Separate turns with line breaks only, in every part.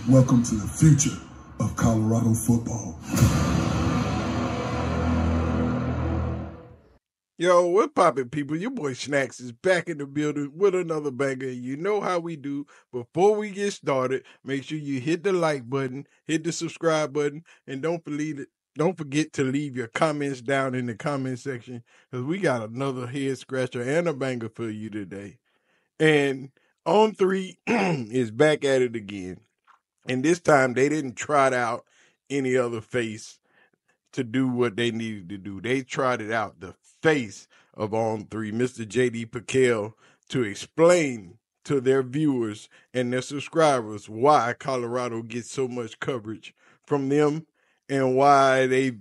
Welcome to the future of Colorado football.
Yo, what's poppin', people? Your boy Snacks is back in the building with another banger. You know how we do. Before we get started, make sure you hit the like button, hit the subscribe button, and don't forget to leave your comments down in the comment section, because we got another head scratcher and a banger for you today. And On3 is back at it again. And this time they didn't trot out any other face to do what they needed to do. They trotted out the face of On3, Mr. J.D. Piquel, to explain to their viewers and their subscribers why Colorado gets so much coverage from them and why they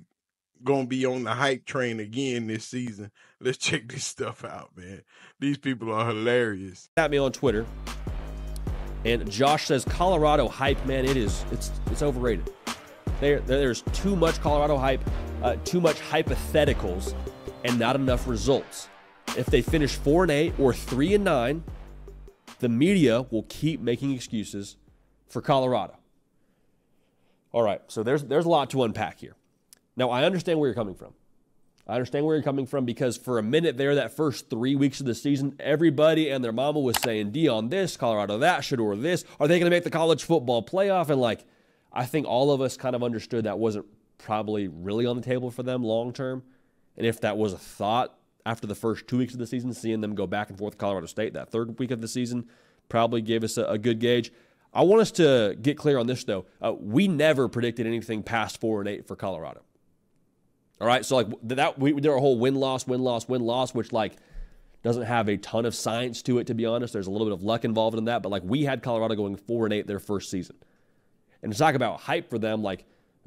gonna be on the hype train again this season. Let's check this stuff out, man. These people are hilarious.
At me on Twitter, and Josh says Colorado hype, man, it's overrated. There's too much Colorado hype, too much hypotheticals, and not enough results. If they finish 4-8 or 3-9, the media will keep making excuses for Colorado. All right, so there's a lot to unpack here. Now, I understand where you're coming from. Because for a minute there, that first 3 weeks of the season, everybody and their mama was saying, Deion this, Colorado that, Shedeur this. Are they going to make the college football playoff? And I think all of us kind of understood that wasn't probably really on the table for them long term. And if that was a thought after the first 2 weeks of the season, seeing them go back and forth with Colorado State, that third week of the season probably gave us a good gauge. I want us to get clear on this, though. We never predicted anything past 4-8 for Colorado. All right, so we did our whole win-loss, which doesn't have a ton of science to it, to be honest. There's a little bit of luck involved in that, but we had Colorado going 4-8 their first season. And to talk about hype for them,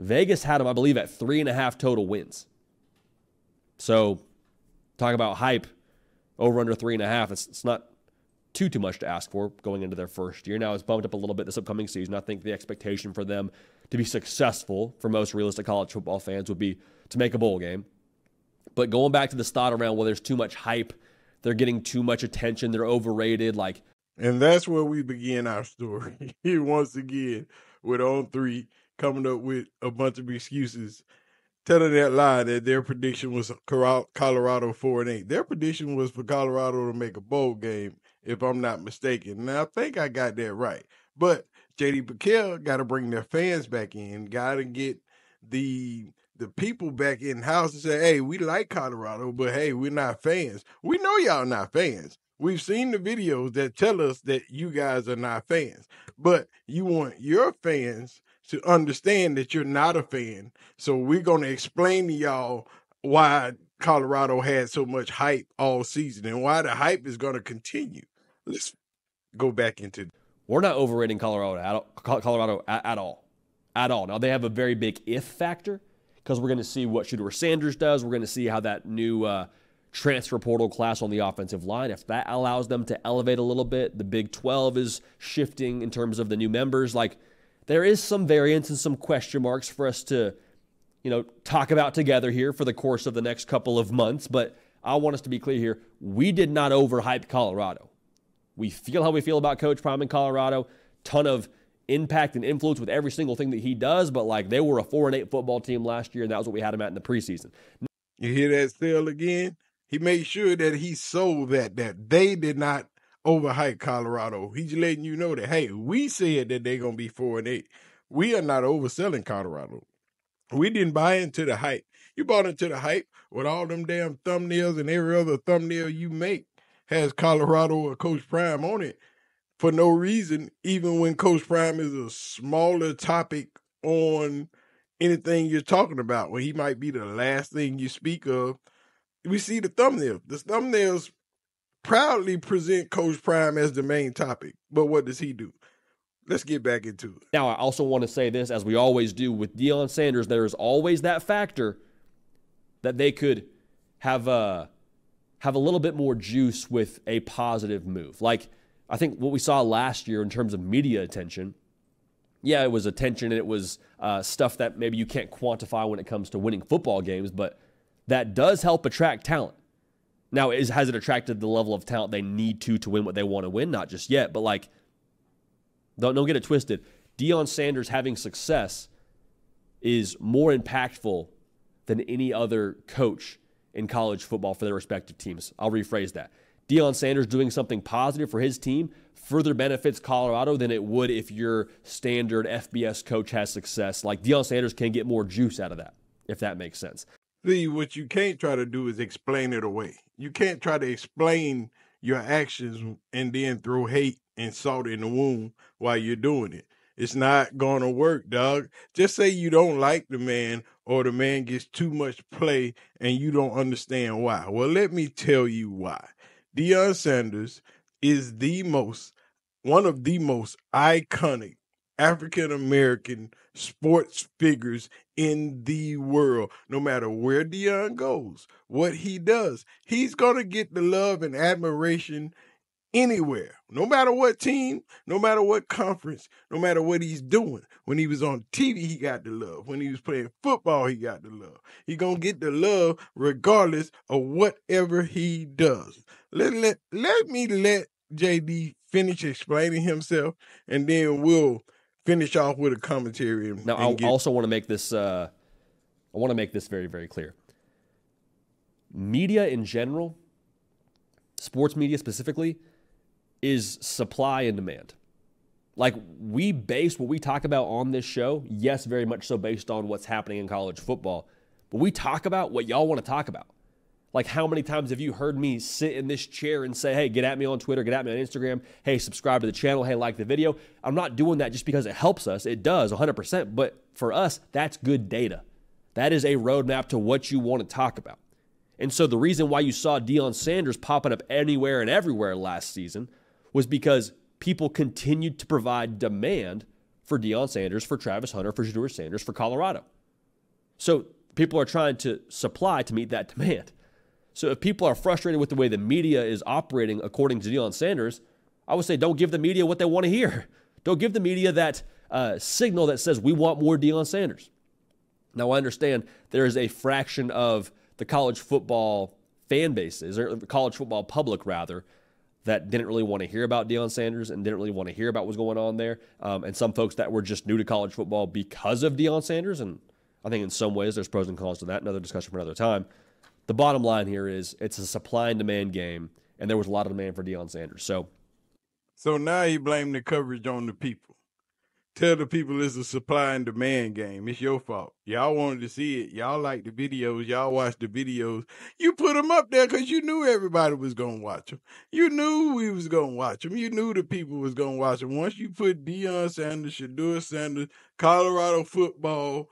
Vegas had them, I believe, at 3.5 total wins. So talk about hype over under 3.5. It's not too much to ask for going into their first year. Now it's bumped up a little bit this upcoming season. I think the expectation for them to be successful for most realistic college football fans would be to make a bowl game. But going back to this thought around, there's too much hype, they're getting too much attention, they're overrated.
And that's where we begin our story. Once again, with On3 coming up with a bunch of excuses, telling that lie that their prediction was Colorado 4-8. Their prediction was for Colorado to make a bowl game, if I'm not mistaken. And I think I got that right. But J.D. Piquel got to bring their fans back in, got to get the people back in house and say, hey, we like Colorado, but hey, we're not fans. We know y'all not fans. We've seen the videos that tell us that you guys are not fans, but you want your fans to understand that you're not a fan. So we're going to explain to y'all why Colorado had so much hype all season and why the hype is going to continue. Let's go back into.
We're not overrating Colorado at all. Now, they have a very big if factor because we're going to see what shedeursanders does. We're going to see how that new transfer portal class on the offensive line, if that allows them to elevate a little bit. The Big 12 is shifting in terms of the new members. There is some variance and some question marks for us to, talk about together here for the course of the next couple of months. But I want us to be clear here. We did not overhype Colorado. We feel how we feel about Coach Prime in Colorado. Ton of impact and influence with every single thing that he does. But they were a 4-8 football team last year, and that was what we had them at in the preseason.
You hear that sale again? He made sure that he sold that they did not overhype Colorado. He's letting you know that, hey, we said that they're going to be 4-8. We are not overselling Colorado. We didn't buy into the hype. You bought into the hype with all them damn thumbnails, and every other thumbnail you make has Colorado or Coach Prime on it for no reason, even when Coach Prime is a smaller topic on anything you're talking about, where he might be the last thing you speak of. We see the thumbnail. The thumbnails proudly present Coach Prime as the main topic. But what does he do? Let's get back into it.
Now, I also want to say this, as we always do with deionsanders, there is always that factor that they could have a little bit more juice with a positive move. I think what we saw last year in terms of media attention, yeah, it was attention and it was stuff that maybe you can't quantify when it comes to winning football games, but that does help attract talent. Now, has it attracted the level of talent they need to win what they want to win? Not just yet, but don't get it twisted. Deion Sanders having success is more impactful than any other coach in college football for their respective teams. I'll rephrase that. Deion Sanders doing something positive for his team further benefits Colorado than it would if your standard FBS coach has success. Like, Deion Sanders can get more juice out of that, if that makes sense.
See, what you can't try to do is explain it away. You can't try to explain your actions and then throw hate and salt in the wound while you're doing it. It's not going to work, dog. Just say you don't like the man or the man gets too much play and you don't understand why. Well, let me tell you why. Deion Sanders is one of the most iconic African-American sports figures in the world. No matter where Deion goes, what he does, he's going to get the love and admiration anywhere, no matter what team, no matter what conference, no matter what he's doing. When he was on TV, he got the love. When he was playing football, he got the love. He gonna get the love regardless of whatever he does. Let me let JD finish explaining himself, and then we'll finish off with a commentary.
Now, I also want to make this. I want to make this very, very clear. Media in general, sports media specifically, is supply and demand. Like, we base what we talk about on this show, yes, very much so based on what's happening in college football, but we talk about what y'all want to talk about. Like, how many times have you heard me sit in this chair and say, hey, get at me on Twitter, get at me on Instagram, hey, subscribe to the channel, hey, like the video. I'm not doing that just because it helps us. It does, 100%, but for us, that's good data. That is a roadmap to what you want to talk about. And so the reason why you saw Deion Sanders popping up anywhere and everywhere last season was because people continued to provide demand for Deion Sanders, for Travis Hunter, for shedeursanders, for Colorado. So people are trying to supply to meet that demand. So if people are frustrated with the way the media is operating according to Deion Sanders, I would say don't give the media what they want to hear. Don't give the media that signal that says we want more Deion Sanders. Now, I understand there is a fraction of the college football fan bases, or the college football public rather, that didn't really want to hear about Deion Sanders and didn't really want to hear about what's going on there. And some folks that were just new to college football because of Deion Sanders. And I think in some ways there's pros and cons to that. Another discussion for another time. The bottom line here is it's a supply and demand game, and there was a lot of demand for Deion Sanders. So
now you blame the coverage on the people. Tell the people it's a supply and demand game. It's your fault. Y'all wanted to see it. Y'all like the videos. Y'all watched the videos. You put them up there because you knew everybody was going to watch them. You knew we was going to watch them. You knew the people was going to watch them. Once you put Deion Sanders, shedeursanders, Colorado football,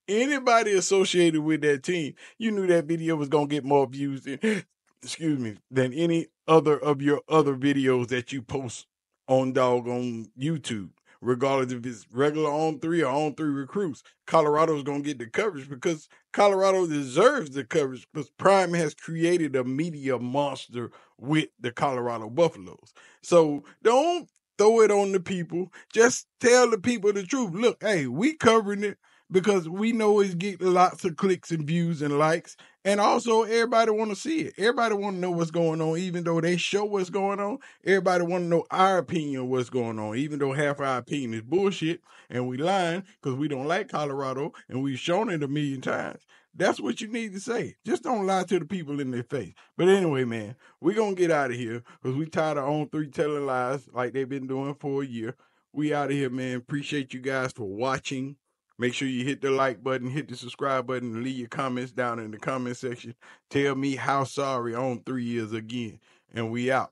anybody associated with that team, you knew that video was going to get more views than any other of your other videos that you post on YouTube. Regardless if it's regular On3 or On3 recruits, Colorado's going to get the coverage because Colorado deserves the coverage because Prime has created a media monster with the Colorado Buffaloes. So don't throw it on the people. Just tell the people the truth. Look, hey, we covering it because we know it's getting lots of clicks and views and likes. And also, everybody want to see it. Everybody want to know what's going on, even though they show what's going on. Everybody want to know our opinion of what's going on, even though half our opinion is bullshit and we lying because we don't like Colorado and we've shown it 1,000,000 times. That's what you need to say. Just don't lie to the people in their face. But anyway, man, we're going to get out of here because we tired of On3 telling lies like they've been doing for a year. We out of here, man. Appreciate you guys for watching. Make sure you hit the like button, hit the subscribe button, and leave your comments down in the comment section. Tell me how sorry On3 is again. And we out.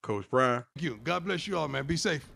Coach Prime.
Thank you. God bless you all, man. Be safe.